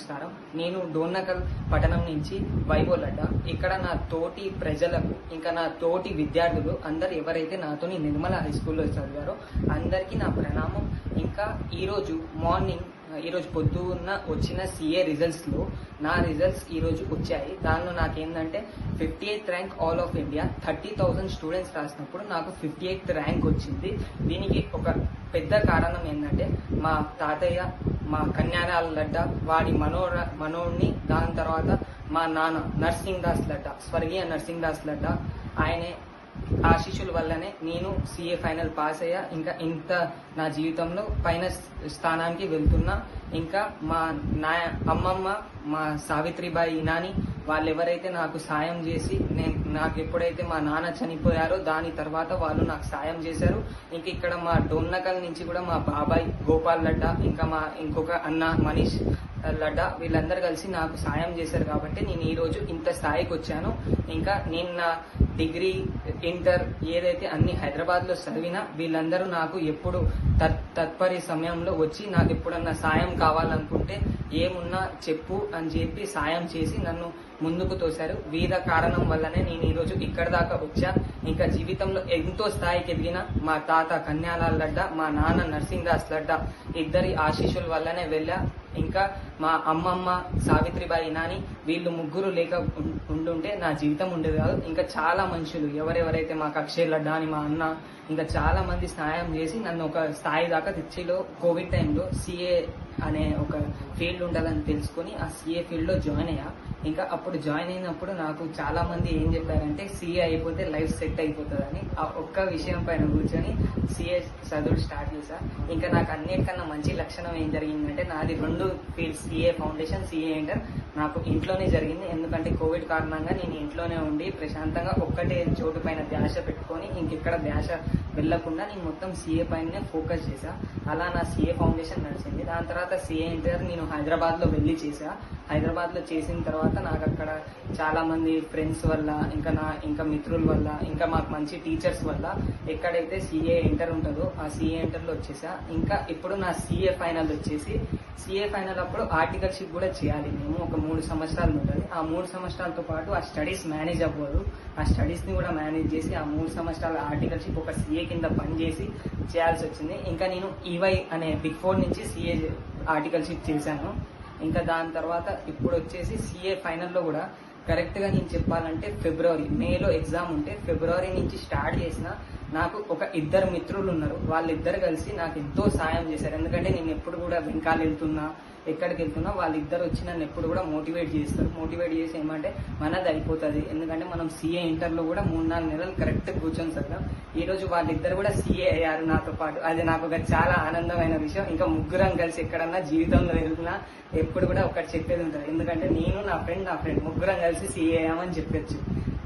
నమస్కారం. నేను డోర్నకల్ పట్టణం నుంచి వైభోలడ్డ. ఇక్కడ నా తోటి ప్రజలకు ఇంకా నా తోటి విద్యార్థులు అందరు ఎవరైతే నాతోని నిర్మల హై స్కూల్లో చదివారో అందరికీ నా ప్రణామం. ఇంకా ఈరోజు పొద్దున్న వచ్చిన సిఏ రిజల్ట్స్లో నా రిజల్ట్స్ ఈరోజు వచ్చాయి. దానిలో నాకేంటంటే 58th rank all of India. 30,000 students రాసినప్పుడు నాకు 58th ర్యాంక్ వచ్చింది. దీనికి ఒక పెద్ద కారణం ఏంటంటే మా తాతయ్య, మా కన్యారాల లడ్డ, వాడి మనోడిని, దాని తర్వాత మా నాన్న నర్సింగ్ దాస్ లడ్డ, స్వర్గీయ నర్సింగ్ దాస్ లడ్డ, ఆయనే ఆశీస్సుల వల్లనే నేను సిఏ ఫైనల్ పాస్ అయ్యా. ఇంకా ఇంత నా జీవితంలో పైన స్థానానికి వెళ్తున్నా. ఇంకా నా అమ్మమ్మ, మా సావిత్రిబాయి ఇనాని వాళ్ళు ఎవరైతే నాకు సాయం చేసి నాకు ఎప్పుడైతే మా నాన్న చనిపోయారో దాని తర్వాత వాళ్ళు నాకు సాయం చేశారు. ఇంకా ఇక్కడ మా డోర్నకల్ నుంచి కూడా మా బాబాయ్ గోపాల్ లడ్డ, ఇంకా మా ఇంకొక అన్న మనీష్ లడ్డ, వీళ్ళందరూ కలిసి నాకు సాయం చేశారు కాబట్టి నేను ఈరోజు ఇంత స్థాయికి వచ్చాను. ఇంకా నేను నా డిగ్రీ, ఇంటర్ ఏదైతే అన్ని హైదరాబాద్లో చదివినా వీళ్ళందరూ నాకు ఎప్పుడు తత్పరి సమయంలో వచ్చి నాకు ఎప్పుడన్నా సాయం కావాలనుకుంటే ఏమున్నా చెప్పు అని చెప్పి సాయం చేసి నన్ను ముందుకు తోశారు. వీళ్ళ కారణం వల్లనే నేను ఈరోజు ఇక్కడ దాకా వచ్చా. ఇంకా జీవితంలో ఎంతో స్థాయికి ఎదిగిన మా తాత కన్యాలాల్ లడ్డ, మా నాన్న నర్సింగ్ దాస్ లడ్డ ఇద్దరి ఆశీస్సుల వల్లనే వెళ్ళా. ఇంకా మా అమ్మమ్మ సావిత్రిబాయి నాని వీళ్ళు ముగ్గురు లేక ఉండుంటే నా జీవితం ఉండేది కాదు. ఇంకా చాలా మనుషులు ఎవరెవరైతే మాకు అక్షయ్ లడ్డా అని మా అన్న, ఇంకా చాలా మంది సహాయం చేసి నన్ను ఒక స్థాయి దాకా తెచ్చిలో. కోవిడ్ టైంలో సిఏ అనే ఒక ఫీల్డ్ ఉంటుందని తెలుసుకొని ఆ సిఏ ఫీల్డ్లో జాయిన్ అయ్యా. ఇంకా అప్పుడు జాయిన్ అయినప్పుడు నాకు చాలా మంది ఏం చెప్పారంటే సిఏ అయిపోతే లైఫ్ సెట్ అయిపోతుందని. ఆ ఒక్క విషయం పైన కూర్చొని సిఏ చదువులు స్టార్ట్ చేశా. ఇంకా నాకు అన్నిటికన్నా మంచి లక్షణం ఏం జరిగిందంటే నాది 2 fields, CA foundation, CA inter నాకు ఇంట్లోనే జరిగింది. ఎందుకంటే కోవిడ్ కారణంగా నేను ఇంట్లోనే ఉండి ప్రశాంతంగా ఒక్కటే చోటు పైన ధ్యాస పెట్టుకొని ఇంకెక్కడ ధ్యాస వెళ్లకుండా నేను మొత్తం సిఏ పైనే ఫోకస్ చేశా. అలా నా సిఏ ఫౌండేషన్ నడిచింది. దాని తర్వాత సిఏ ఇంటర్ నేను హైదరాబాద్లో వెళ్ళి చేశా. హైదరాబాద్లో చేసిన తర్వాత నాకు అక్కడ చాలా మంది ఫ్రెండ్స్ వల్ల, ఇంకా మిత్రుల వల్ల, ఇంకా మాకు మంచి టీచర్స్ వల్ల ఎక్కడైతే సిఏ ఇంటర్ ఉంటుందో ఆ సిఏ ఇంటర్లో వచ్చేసా. ఇంకా ఇప్పుడు నా సిఏ ఫైనల్ వచ్చేసి, సిఏ ఫైనల్ అప్పుడు ఆర్టికల్షిప్ కూడా చేయాలి. మేము ఒక 3 సంవత్సరాలు ఉంటుంది. ఆ 3 సంవత్సరాలతో పాటు ఆ స్టడీస్ మేనేజ్ అవ్వదు. ఆ స్టడీస్ని కూడా మేనేజ్ చేసి ఆ 3 సంవత్సరాల ఆర్టికల్షిప్ ఒక సిఏ కింద పనిచేసి చేయాల్సి వచ్చింది. ఇంకా నేను ఈవై అనే బిగ్ 4 నుంచి సిఏ ఆర్టికల్షిప్ చేశాను. ఇంకా దాని తర్వాత ఇప్పుడు వచ్చేసి సిఏ ఫైనల్లో కూడా కరెక్ట్గా నేను చెప్పాలంటే మేలో ఎగ్జామ్ ఉంటే ఫిబ్రవరి నుంచి స్టార్ట్ చేసిన. నాకు ఒక 2 మిత్రులు ఉన్నారు. వాళ్ళిద్దరు కలిసి నాకు ఎంతో సాయం చేశారు. ఎందుకంటే నేను ఎప్పుడు కూడా వెనకాల వెళ్తున్నా, ఎక్కడికి వెళ్తున్నా వాళ్ళిద్దరు వచ్చి నన్ను ఎప్పుడు కూడా మోటివేట్ చేస్తారు. మోటివేట్ చేసి ఏమంటే మనది అయిపోతుంది, ఎందుకంటే మనం సిఏ ఇంటర్లో కూడా 3-4 నెలలు కరెక్ట్ కూర్చొని చదివాం. ఈరోజు వాళ్ళిద్దరు కూడా సిఏ అయ్యారు నాతో పాటు. అది నాకు ఒక చాలా ఆనందమైన విషయం. ఇంకా ముగ్గురం కలిసి ఎక్కడన్నా జీవితంలో వెళ్తున్నా ఎప్పుడు కూడా ఒకటి చెప్పేది ఉంటుంది. ఎందుకంటే నేను, నా ఫ్రెండ్ ముగ్గురం కలిసి సిఏ అయ్యామని చెప్పొచ్చు.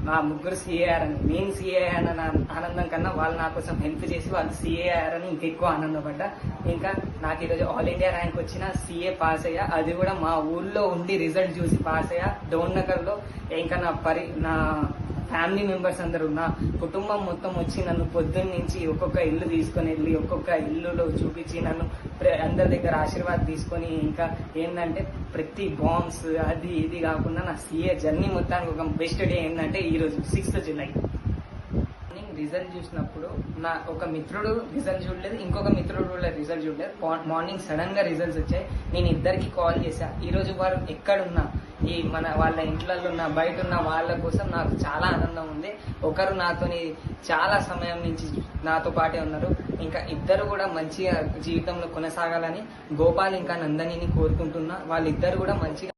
మా ముగ్గురు సిఏ అయ్యారని, నేను సిఏ అయ్యానన్న ఆనందం కన్నా వాళ్ళు నా కోసం హెల్ప్ చేసి వాళ్ళు సిఏ అయ్యారని ఇంకెక్కువ ఆనందపడ్డా. ఇంకా నాకు ఈరోజు ఆల్ ఇండియా ర్యాంక్ వచ్చిన సిఏ పాస్ అయ్యా. అది కూడా మా ఊళ్ళో ఉండి రిజల్ట్ చూసి పాస్ అయ్యా. డోర్నకల్లో ఇంకా నా ఫ్యామిలీ మెంబర్స్ అందరూ, నా కుటుంబం మొత్తం వచ్చి నన్ను పొద్దున్న నుంచి ఒక్కొక్క ఇల్లు తీసుకొని వెళ్ళి ఒక్కొక్క ఇల్లులో చూపించి నన్ను అందరి దగ్గర ఆశీర్వాదం తీసుకొని, ఇంకా ఏంటంటే ప్రతి బాంబ్స్ అది ఇది కాకుండా నా సిఏ జర్నీ మొత్తానికి ఒక బెస్ట్ డే ఏంటంటే ఈరోజు 6th జూలై. రిజల్ట్ చూసినప్పుడు నా ఒక మిత్రుడు రిజల్ట్ చూడలేదు, ఇంకొక మిత్రుడు కూడా రిజల్ట్ చూడలేదు. మార్నింగ్ సడన్ గా రిజల్ట్స్ వచ్చాయి. నేను ఇద్దరికి కాల్ చేశా. ఈరోజు వారు ఎక్కడున్నా, వాళ్ళ ఇంట్లలో ఉన్న, బయట ఉన్న వాళ్ళ కోసం నాకు చాలా ఆనందం ఉంది. ఒకరు నాతోని చాలా సమయం నుంచి నాతో పాటే ఉన్నారు. ఇంకా ఇద్దరు కూడా మంచిగా జీవితంలో కొనసాగాలని గోపాల్ ఇంకా నందనిని కోరుకుంటున్నా. వాళ్ళిద్దరు కూడా మంచిగా